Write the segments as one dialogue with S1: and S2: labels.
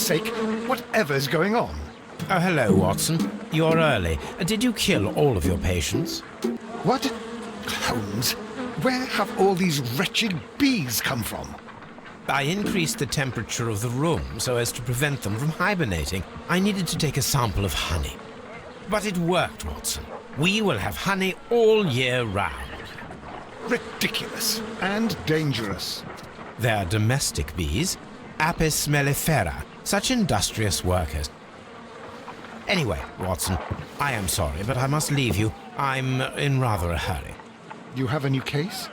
S1: sake, whatever's going on?
S2: Oh, hello, Watson. You're early. Did you kill all of your patients?
S1: What? Holmes, where have all these wretched bees come from?
S2: I increased the temperature of the room so as to prevent them from hibernating. I needed to take a sample of honey. But it worked, Watson. We will have honey all year round.
S1: Ridiculous and dangerous.
S2: They're domestic bees, Apis mellifera, such industrious workers. Anyway, Watson, I am sorry, but I must leave you. I'm in rather a hurry.
S1: You have a new case?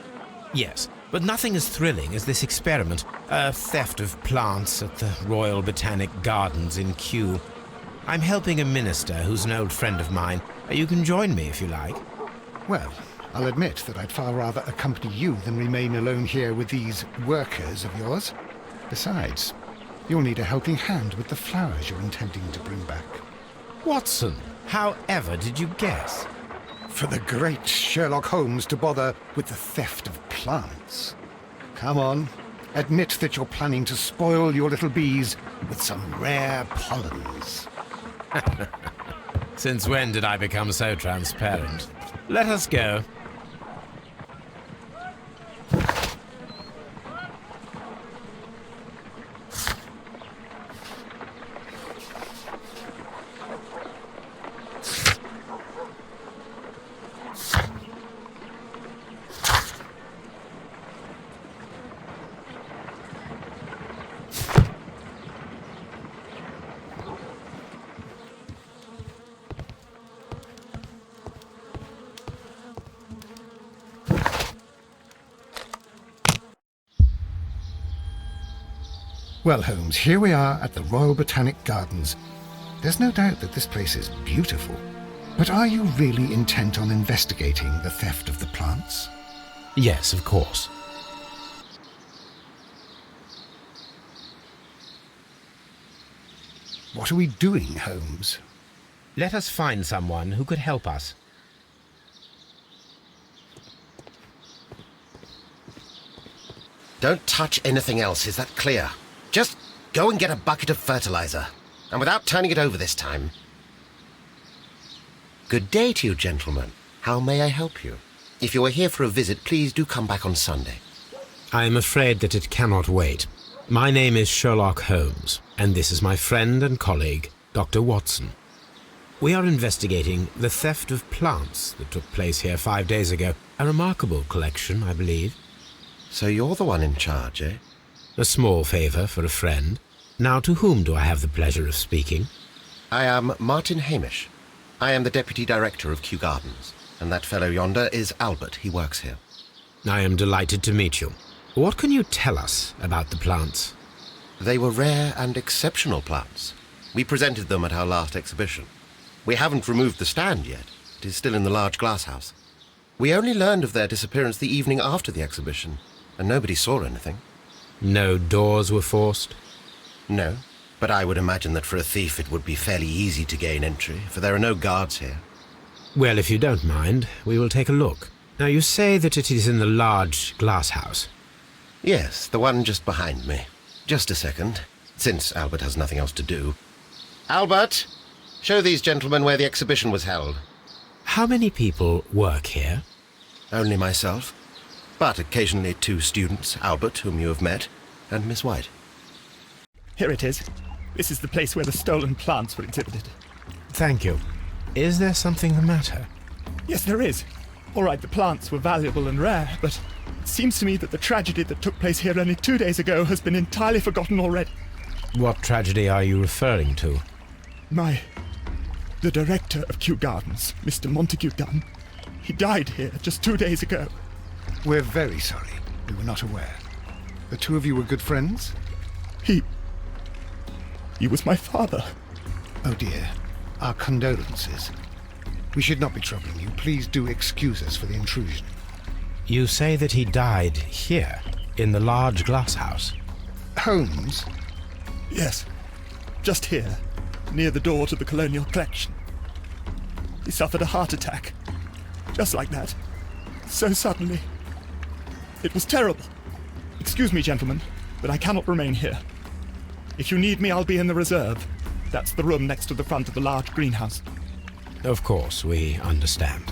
S2: Yes, but nothing as thrilling as this experiment. A theft of plants at the Royal Botanic Gardens in Kew. I'm helping a minister who's an old friend of mine. You can join me if you like.
S1: Well, I'll admit that I'd far rather accompany you than remain alone here with these workers of yours. Besides, you'll need a helping hand with the flowers you're intending to bring back.
S2: Watson, however did you guess?
S1: For the great Sherlock Holmes to bother with the theft of plants. Come on, admit that you're planning to spoil your little bees with some rare pollens.
S2: Since when did I become so transparent? Let us go.
S1: Well, Holmes, here we are at the Royal Botanic Gardens. There's no doubt that this place is beautiful. But are you really intent on investigating the theft of the plants?
S2: Yes, of course.
S1: What are we doing, Holmes?
S2: Let us find someone who could help us.
S3: Don't touch anything else, is that clear? Just go and get a bucket of fertilizer, and without turning it over this time. Good day to you, gentlemen. How may I help you? If you are here for a visit, please do come back on Sunday.
S2: I am afraid that it cannot wait. My name is Sherlock Holmes, and this is my friend and colleague, Dr. Watson. We are investigating the theft of plants that took place here 5 days ago. A remarkable collection, I believe.
S3: So you're the one in charge, eh?
S2: A small favour for a friend. Now, to whom do I have the pleasure of speaking?
S3: I am Martin Hamish. I am the Deputy Director of Kew Gardens, and that fellow yonder is Albert. He works here.
S2: I am delighted to meet you. What can you tell us about the plants?
S3: They were rare and exceptional plants. We presented them at our last exhibition. We haven't removed the stand yet. It is still in the large glass house. We only learned of their disappearance the evening after the exhibition, and nobody saw anything.
S2: No doors were forced?
S3: No, but I would imagine that for a thief it would be fairly easy to gain entry, for there are no guards here.
S2: Well, if you don't mind, we will take a look. Now, you say that it is in the large glass house.
S3: Yes, the one just behind me. Just a second, since Albert has nothing else to do. Albert, show these gentlemen where the exhibition was held.
S2: How many people work here?
S3: Only myself, but occasionally 2 students, Albert, whom you have met, and Miss White.
S4: Here it is. This is the place where the stolen plants were exhibited.
S2: Thank you. Is there something the matter?
S4: Yes, there is. All right, the plants were valuable and rare, but it seems to me that the tragedy that took place here only 2 days ago has been entirely forgotten already.
S2: What tragedy are you referring to?
S4: The director of Kew Gardens, Mr. Montague Dunn, he died here just 2 days ago.
S1: We're very sorry. We were not aware. The two of you were good friends?
S4: He was my father.
S1: Oh dear. Our condolences. We should not be troubling you. Please do excuse us for the intrusion.
S2: You say that he died here, in the large glass house?
S1: Holmes?
S4: Yes, just here, near the door to the colonial collection. He suffered a heart attack. Just like that. So suddenly. It was terrible. Excuse me, gentlemen, but I cannot remain here. If you need me, I'll be in the reserve. That's the room next to the front of the large greenhouse.
S2: Of course, we understand.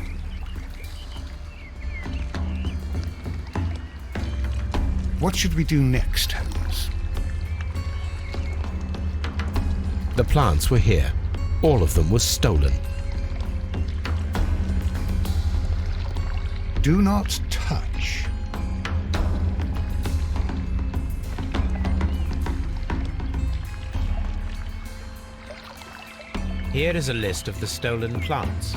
S1: What should we do next, Holmes?
S2: The plants were here. All of them were stolen.
S1: Do not touch.
S2: Here is a list of the stolen plants.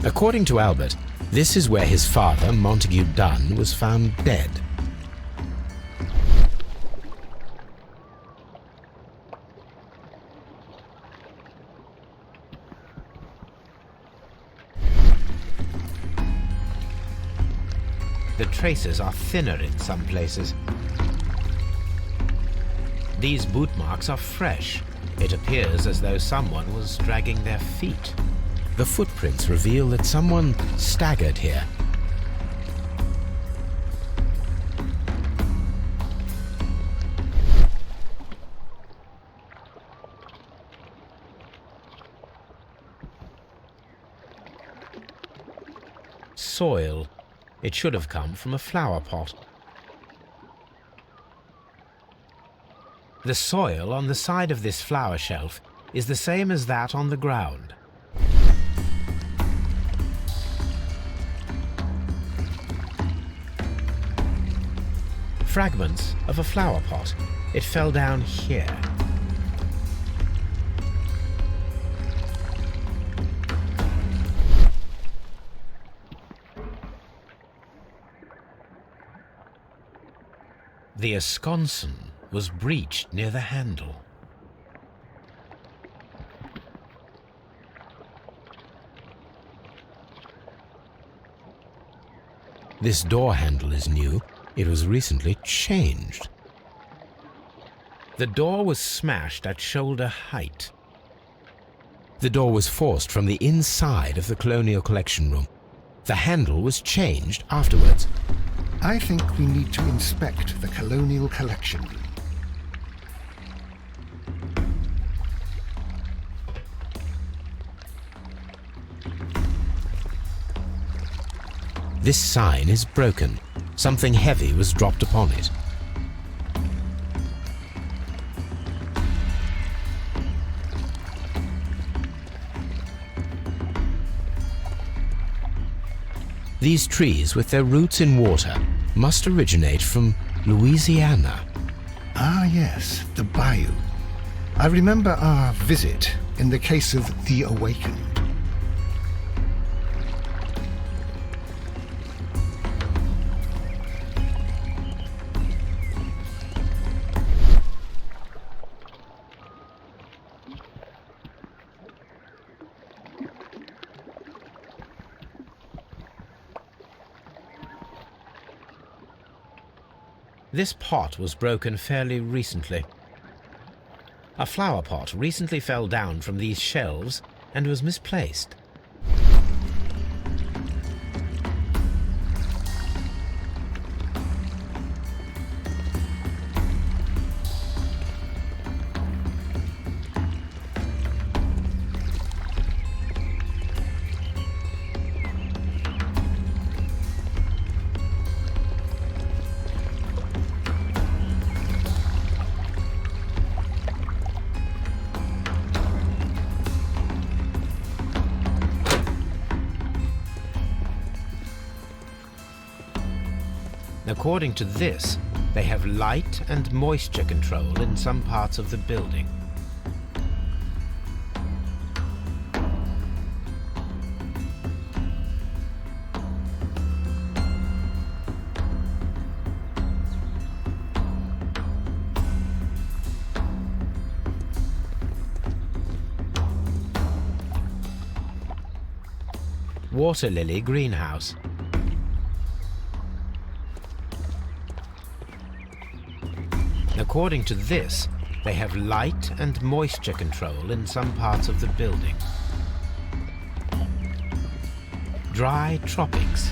S2: According to Albert, this is where his father, Montague Dunn, was found dead. The traces are thinner in some places. These boot marks are fresh. It appears as though someone was dragging their feet. The footprints reveal that someone staggered here. Soil. It should have come from a flower pot. The soil on the side of this flower shelf is the same as that on the ground. Fragments of a flower pot. It fell down here. The esconson was breached near the handle. This door handle is new. It was recently changed. The door was smashed at shoulder height. The door was forced from the inside of the Colonial Collection Room. The handle was changed afterwards.
S1: I think we need to inspect the Colonial Collection Room.
S2: This sign is broken. Something heavy was dropped upon it. These trees, with their roots in water, must originate from Louisiana.
S1: Ah, yes, the bayou. I remember our visit in the case of the Awakened.
S2: This pot was broken fairly recently. A flower pot recently fell down from these shelves and was misplaced. According to this, they have light and moisture control in some parts of the building. water lily greenhouse. According to this, they have light and moisture control in some parts of the building. Dry tropics.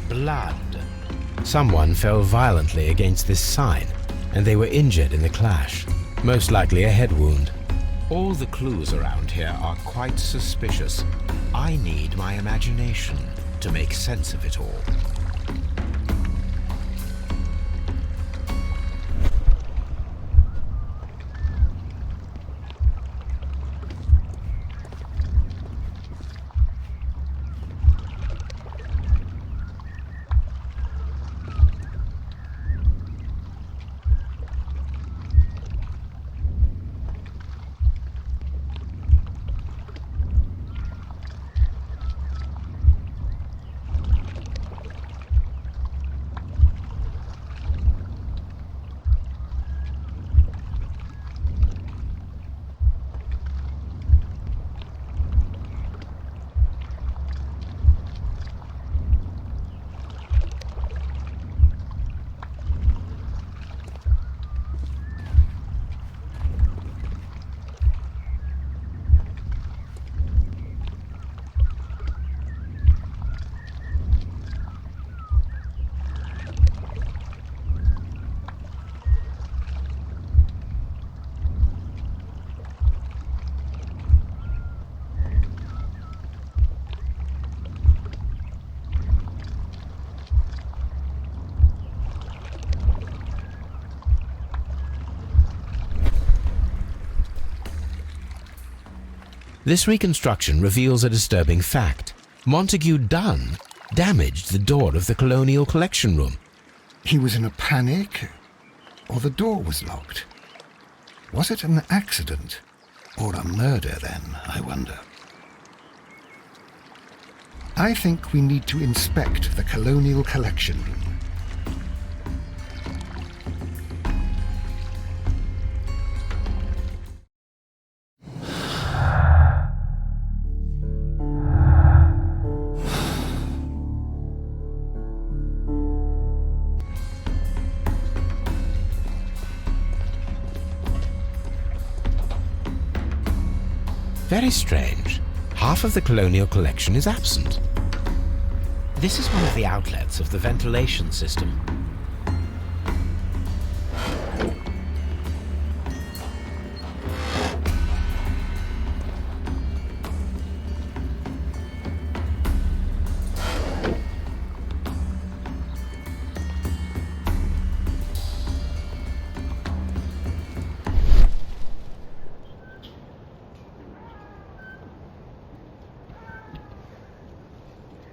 S2: Blood. Someone fell violently against this sign, and they were injured in the clash, most likely a head wound. All the clues around here are quite suspicious. I need my imagination to make sense of it all. This reconstruction reveals a disturbing fact. Montague Dunn damaged the door of the Colonial Collection Room.
S1: He was in a panic, or the door was locked? Was it an accident, or a murder then, I wonder? I think we need to inspect the Colonial Collection Room.
S2: Very strange. Half of the colonial collection is absent. This is one of the outlets of the ventilation system.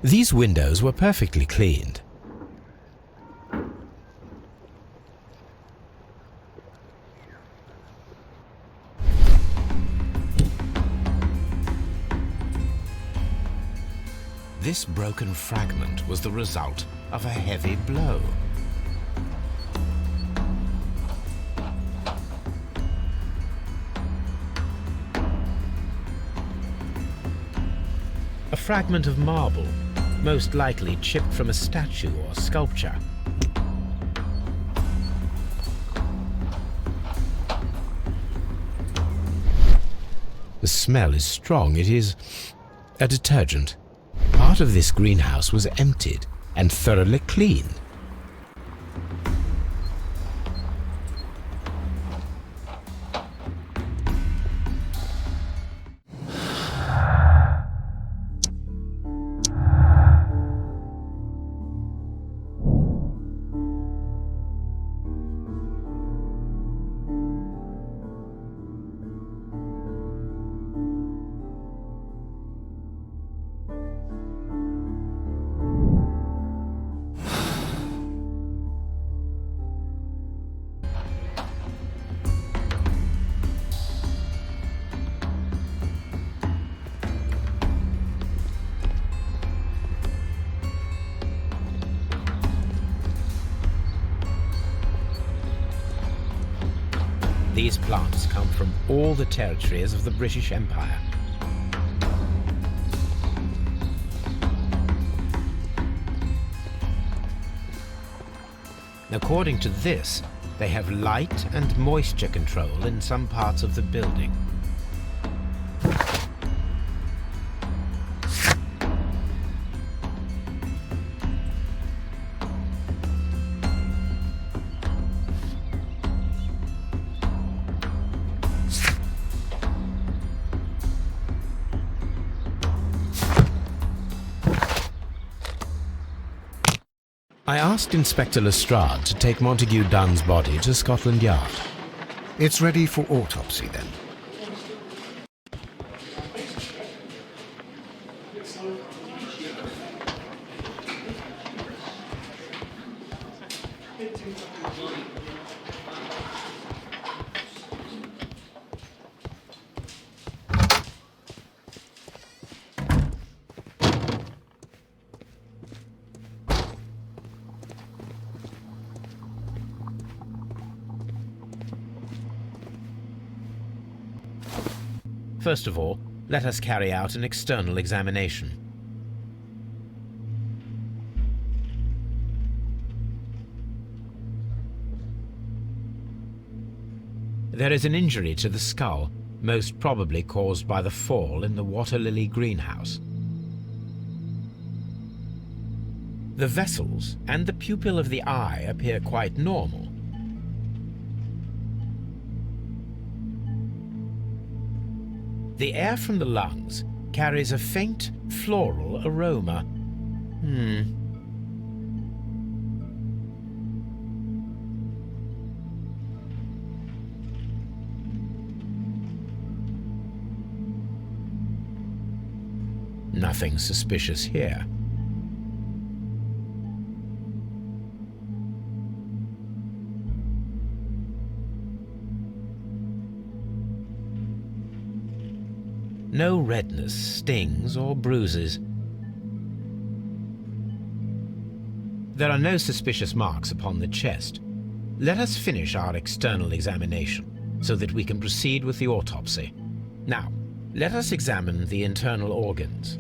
S2: These windows were perfectly cleaned. This broken fragment was the result of a heavy blow. A fragment of marble, most likely chipped from a statue or sculpture. The smell is strong. It is a detergent. Part of this greenhouse was emptied and thoroughly cleaned. These plants come from all the territories of the British Empire. According to this, they have light and moisture control in some parts of the building. I asked Inspector Lestrade to take Montague Dunn's body to Scotland Yard.
S1: It's ready for autopsy, then.
S2: First of all, let us carry out an external examination. There is an injury to the skull, most probably caused by the fall in the water lily greenhouse. The vessels and the pupil of the eye appear quite normal. The air from the lungs carries a faint floral aroma. Nothing suspicious here. No redness, stings, or bruises. There are no suspicious marks upon the chest. Let us finish our external examination so that we can proceed with the autopsy. Now, let us examine the internal organs.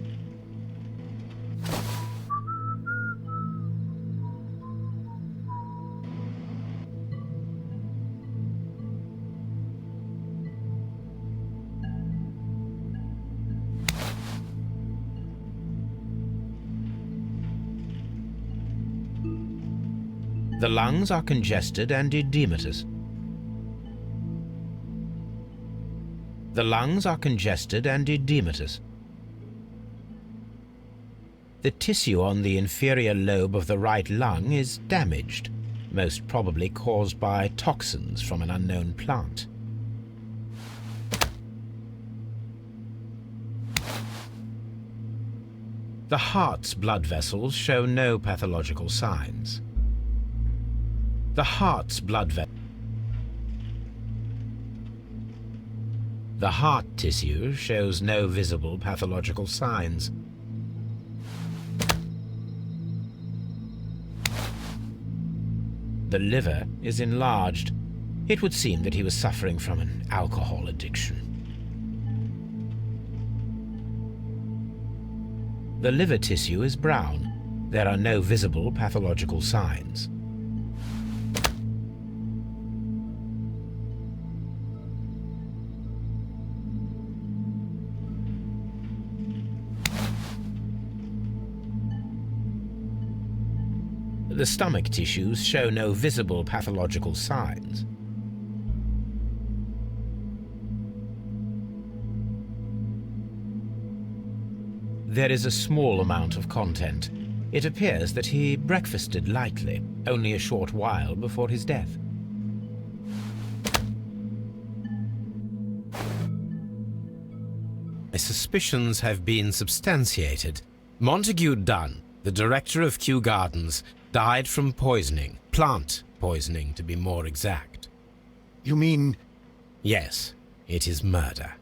S2: The lungs are congested and edematous. The lungs are congested and edematous. The tissue on the inferior lobe of the right lung is damaged, most probably caused by toxins from an unknown plant. The heart's blood vessels show no pathological signs. The heart's blood vessels. The heart tissue shows no visible pathological signs. The liver is enlarged. It would seem that he was suffering from an alcohol addiction. The liver tissue is brown. There are no visible pathological signs. The stomach tissues show no visible pathological signs. There is a small amount of content. It appears that he breakfasted lightly, only a short while before his death. My suspicions have been substantiated. Montague Dunn, the director of Kew Gardens, died from poisoning, plant poisoning to be more exact.
S1: You mean...
S2: Yes, it is murder.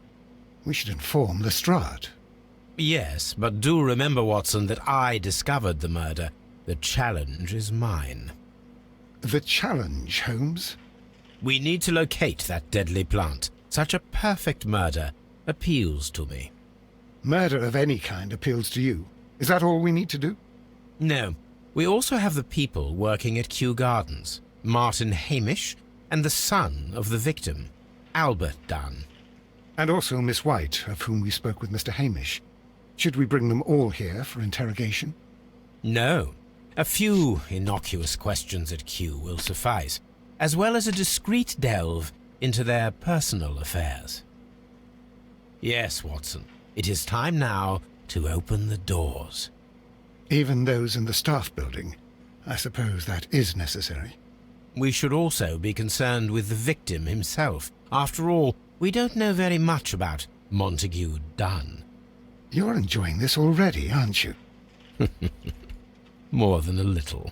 S1: We should inform Lestrade.
S2: Yes, but do remember, Watson, that I discovered the murder. The challenge is mine.
S1: The challenge, Holmes?
S2: We need to locate that deadly plant. Such a perfect murder appeals to me.
S1: Murder of any kind appeals to you. Is that all we need to do?
S2: No. We also have the people working at Kew Gardens. Martin Hamish and the son of the victim, Albert Dunn.
S1: And also Miss White, of whom we spoke with Mr. Hamish. Should we bring them all here for interrogation?
S2: No. A few innocuous questions at Kew will suffice, as well as a discreet delve into their personal affairs. Yes, Watson, it is time now to open the doors.
S1: Even those in the staff building? I suppose that is necessary.
S2: We should also be concerned with the victim himself. After all, we don't know very much about Montague Dunn.
S1: You're enjoying this already, aren't you?
S2: More than a little.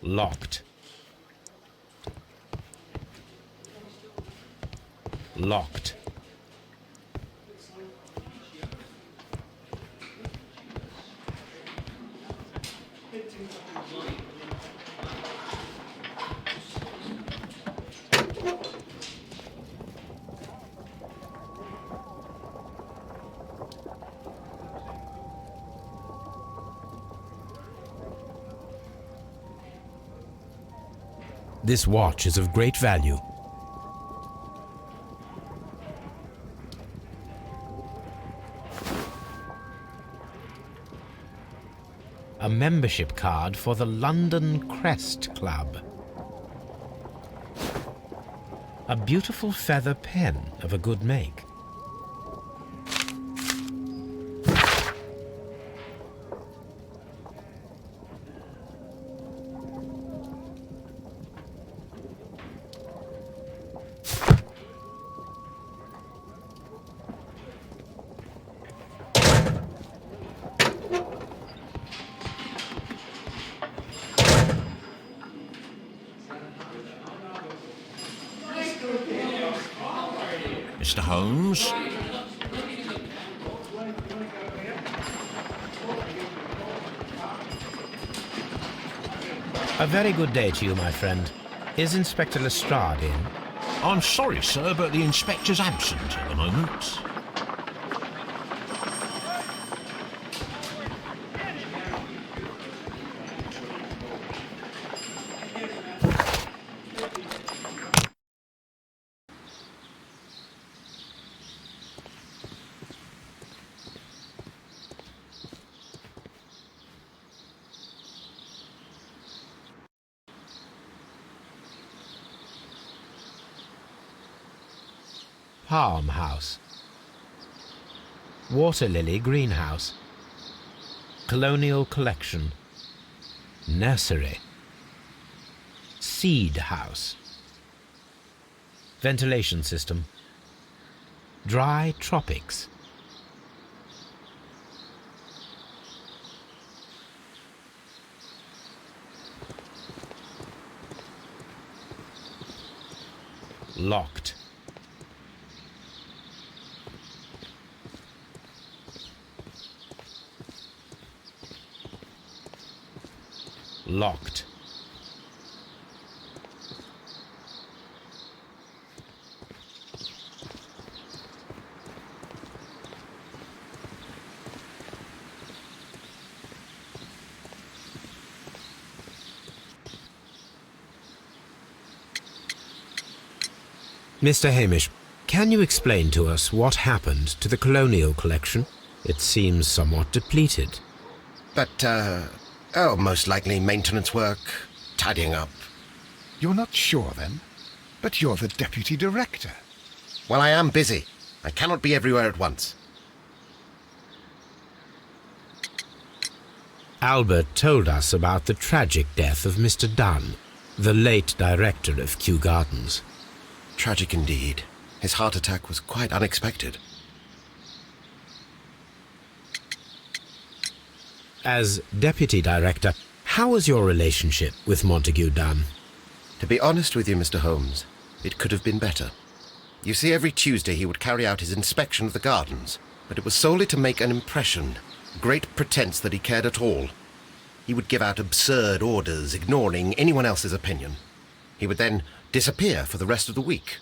S2: Locked. Locked. This watch is of great value. A membership card for the London Crest Club. A beautiful feather pen of a good make.
S5: Mr. Holmes?
S2: A very good day to you, my friend. Is Inspector Lestrade in?
S5: I'm sorry, sir, but the inspector's absent at the moment.
S2: Palm House. Water Lily Greenhouse. Colonial Collection. Nursery. Seed House. Ventilation System. Dry Tropics. Locked. Locked. Mr. Hamish, can you explain to us what happened to the colonial collection? It seems somewhat depleted.
S3: But, most likely maintenance work, tidying up.
S1: You're not sure, then? But you're the deputy director.
S3: Well, I am busy. I cannot be everywhere at once.
S2: Albert told us about the tragic death of Mr. Dunn, the late director of Kew Gardens.
S3: Tragic indeed. His heart attack was quite unexpected.
S2: As deputy director, how was your relationship with Montague Dunn?
S3: To be honest with you, Mr. Holmes, it could have been better. You see, every Tuesday he would carry out his inspection of the gardens, but it was solely to make an impression, great pretense that he cared at all. He would give out absurd orders, ignoring anyone else's opinion. He would then disappear for the rest of the week.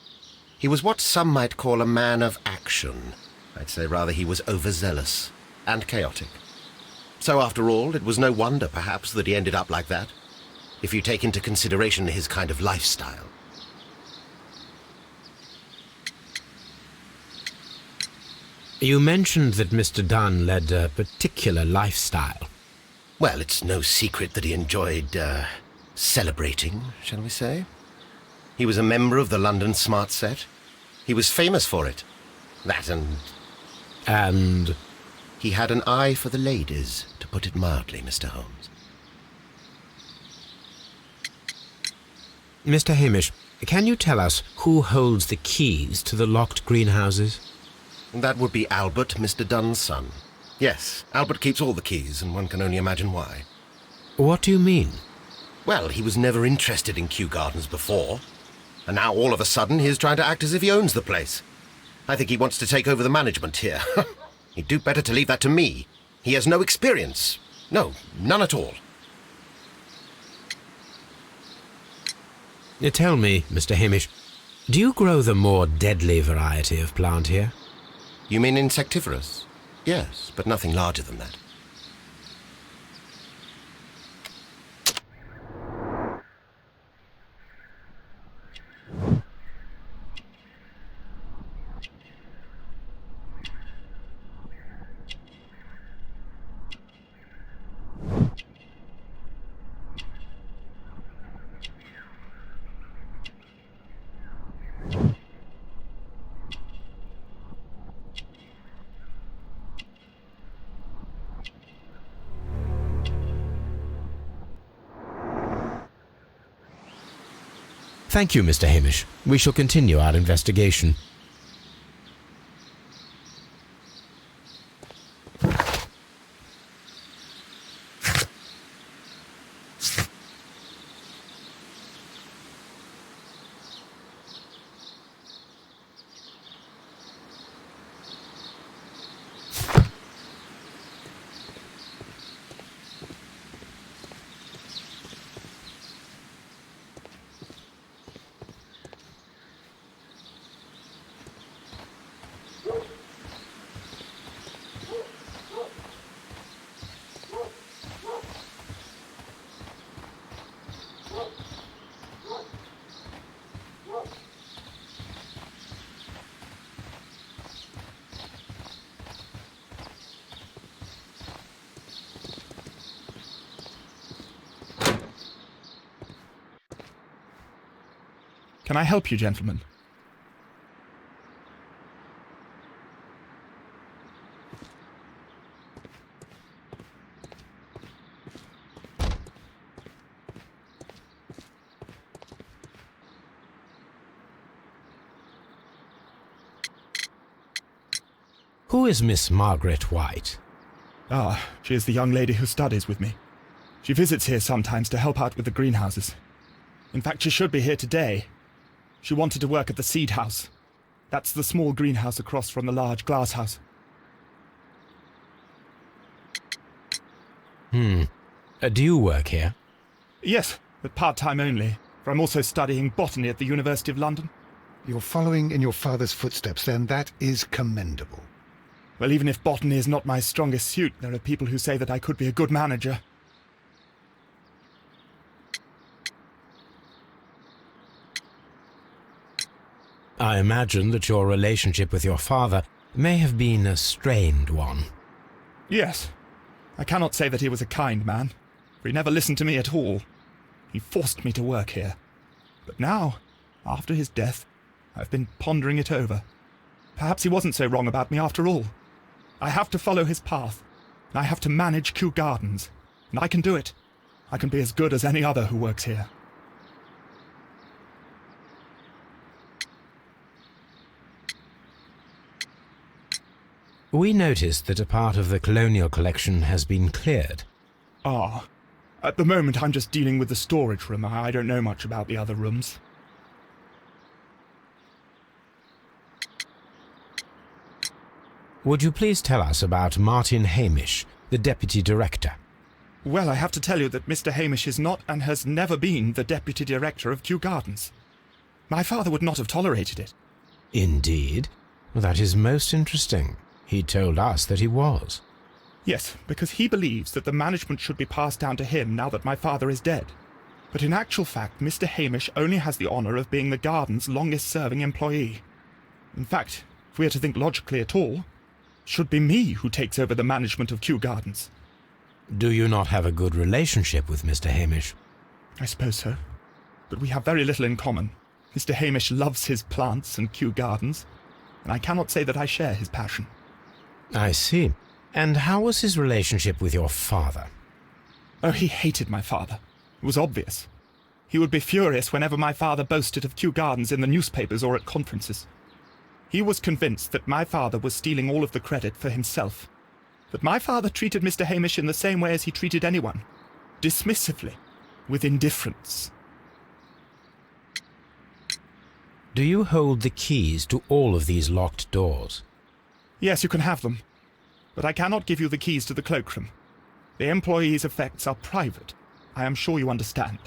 S3: He was what some might call a man of action. I'd say rather he was overzealous and chaotic. So after all, it was no wonder, perhaps, that he ended up like that, if you take into consideration his kind of lifestyle.
S2: You mentioned that Mr. Dunn led a particular lifestyle.
S3: Well, it's no secret that he enjoyed, celebrating, shall we say. He was a member of the London Smart Set. He was famous for it. That and...
S2: And...
S3: He had an eye for the ladies, to put it mildly, Mr. Holmes.
S2: Mr. Hamish, can you tell us who holds the keys to the locked greenhouses?
S3: That would be Albert, Mr. Dunn's son. Yes, Albert keeps all the keys, and one can only imagine why.
S2: What do you mean?
S3: Well, he was never interested in Kew Gardens before, and now all of a sudden he's trying to act as if he owns the place. I think he wants to take over the management here. He'd do better to leave that to me. He has no experience. No, none at all.
S2: Tell me, Mr. Hamish, do you grow the more deadly variety of plant here?
S3: You mean insectivorous? Yes, but nothing larger than that.
S2: Thank you, Mr. Hamish. We shall continue our investigation.
S4: Can I help you, gentlemen?
S2: Who is Miss Margaret White?
S4: Ah, she is the young lady who studies with me. She visits here sometimes to help out with the greenhouses. In fact, she should be here today. She wanted to work at the seed house. That's the small greenhouse across from the large glass house.
S2: Do you work here?
S4: Yes, but part-time only, for I'm also studying botany at the University of London.
S1: You're following in your father's footsteps, then. That is commendable.
S4: Well, even if botany is not my strongest suit, there are people who say that I could be a good manager.
S2: I imagine that your relationship with your father may have been a strained one.
S4: Yes. I cannot say that he was a kind man, for he never listened to me at all. He forced me to work here. But now, after his death, I've been pondering it over. Perhaps he wasn't so wrong about me after all. I have to follow his path, and I have to manage Kew Gardens, and I can do it. I can be as good as any other who works here.
S2: We noticed that a part of the colonial collection has been cleared.
S4: Ah, at the moment I'm just dealing with the storage room. I don't know much about the other rooms.
S2: Would you please tell us about Martin Hamish, the Deputy Director?
S4: Well, I have to tell you that Mr. Hamish is not and has never been the Deputy Director of Kew Gardens. My father would not have tolerated it.
S2: Indeed? Well, that is most interesting. He told us that he was.
S4: Yes, because he believes that the management should be passed down to him now that my father is dead. But in actual fact, Mr. Hamish only has the honour of being the garden's longest-serving employee. In fact, if we are to think logically at all, it should be me who takes over the management of Kew Gardens.
S2: Do you not have a good relationship with Mr. Hamish?
S4: I suppose so. But we have very little in common. Mr. Hamish loves his plants and Kew Gardens, and I cannot say that I share his passion.
S2: I see. And how was his relationship with your father?
S4: Oh, he hated my father. It was obvious. He would be furious whenever my father boasted of Kew Gardens in the newspapers or at conferences. He was convinced that my father was stealing all of the credit for himself. But my father treated Mr. Hamish in the same way as he treated anyone. Dismissively. With indifference.
S2: Do you hold the keys to all of these locked doors?
S4: Yes, you can have them. But I cannot give you the keys to the cloakroom. The employees' effects are private. I am sure you understand.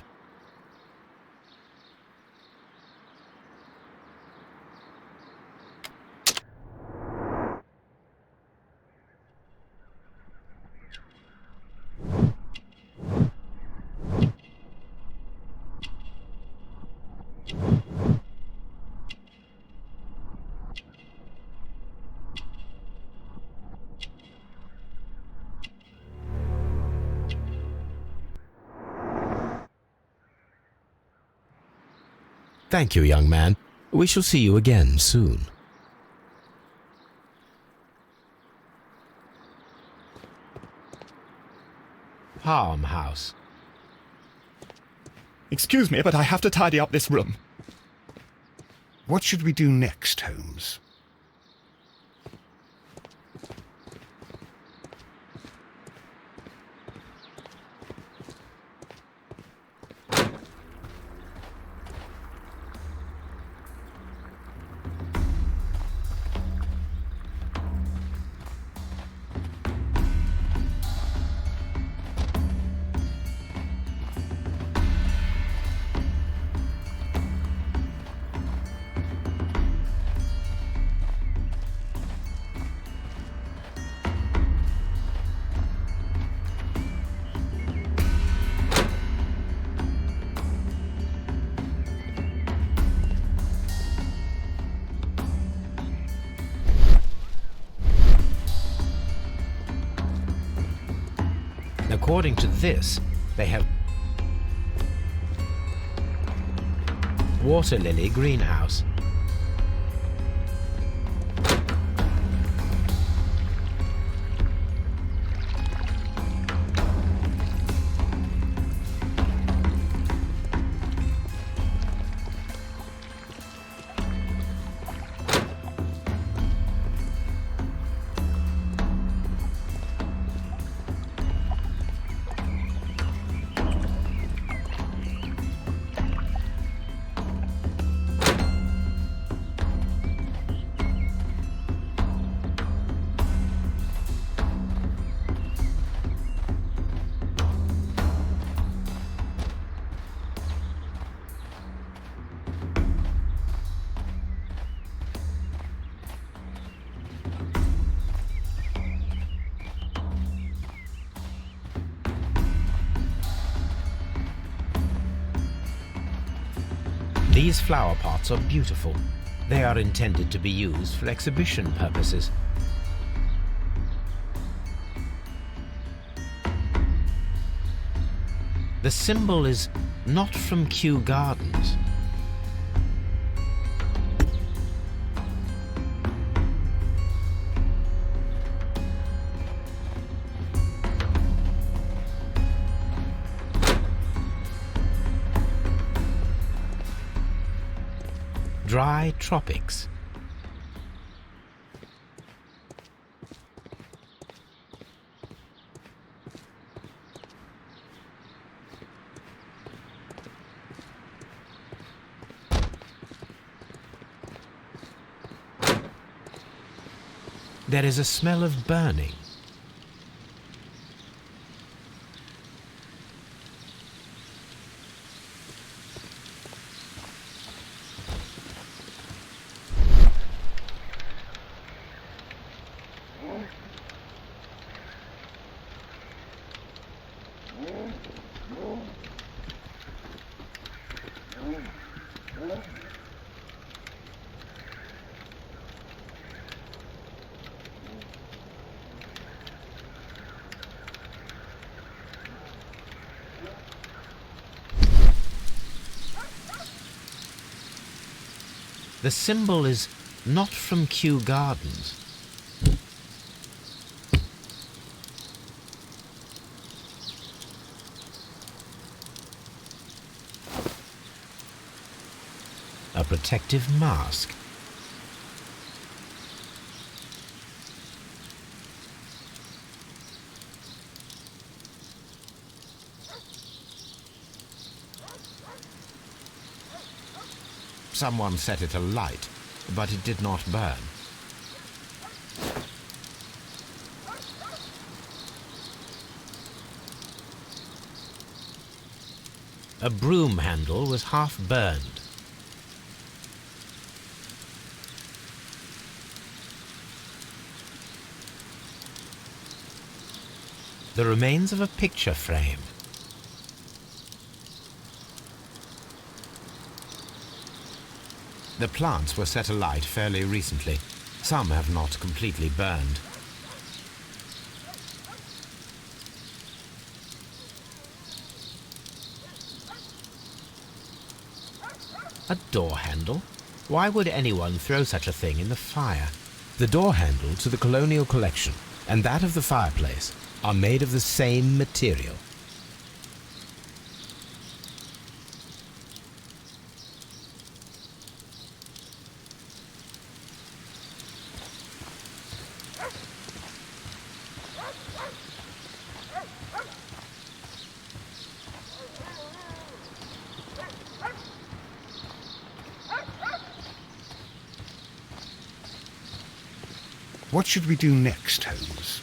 S2: Thank you, young man. We shall see you again soon. Farmhouse.
S4: Excuse me, but I have to tidy up this room.
S1: What should we do next, Holmes?
S2: According to this, they have water lily greenhouse. These flower pots are beautiful. They are intended to be used for exhibition purposes. The symbol is not from Kew Gardens. Dry tropics. There is a smell of burning. The symbol is not from Kew Gardens. A protective mask. Someone set it alight, but it did not burn. A broom handle was half burned. The remains of a picture frame. The plants were set alight fairly recently. Some have not completely burned. A door handle? Why would anyone throw such a thing in the fire? The door handle to the colonial collection and that of the fireplace are made of the same material.
S1: What should we do next, Holmes?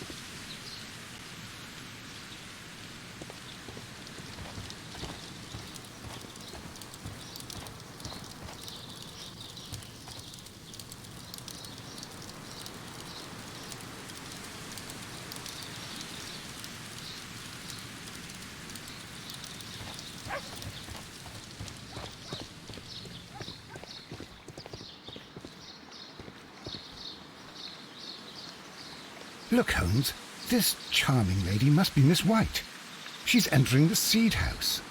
S1: Look, Holmes, this charming lady must be Miss White. She's entering the seed house.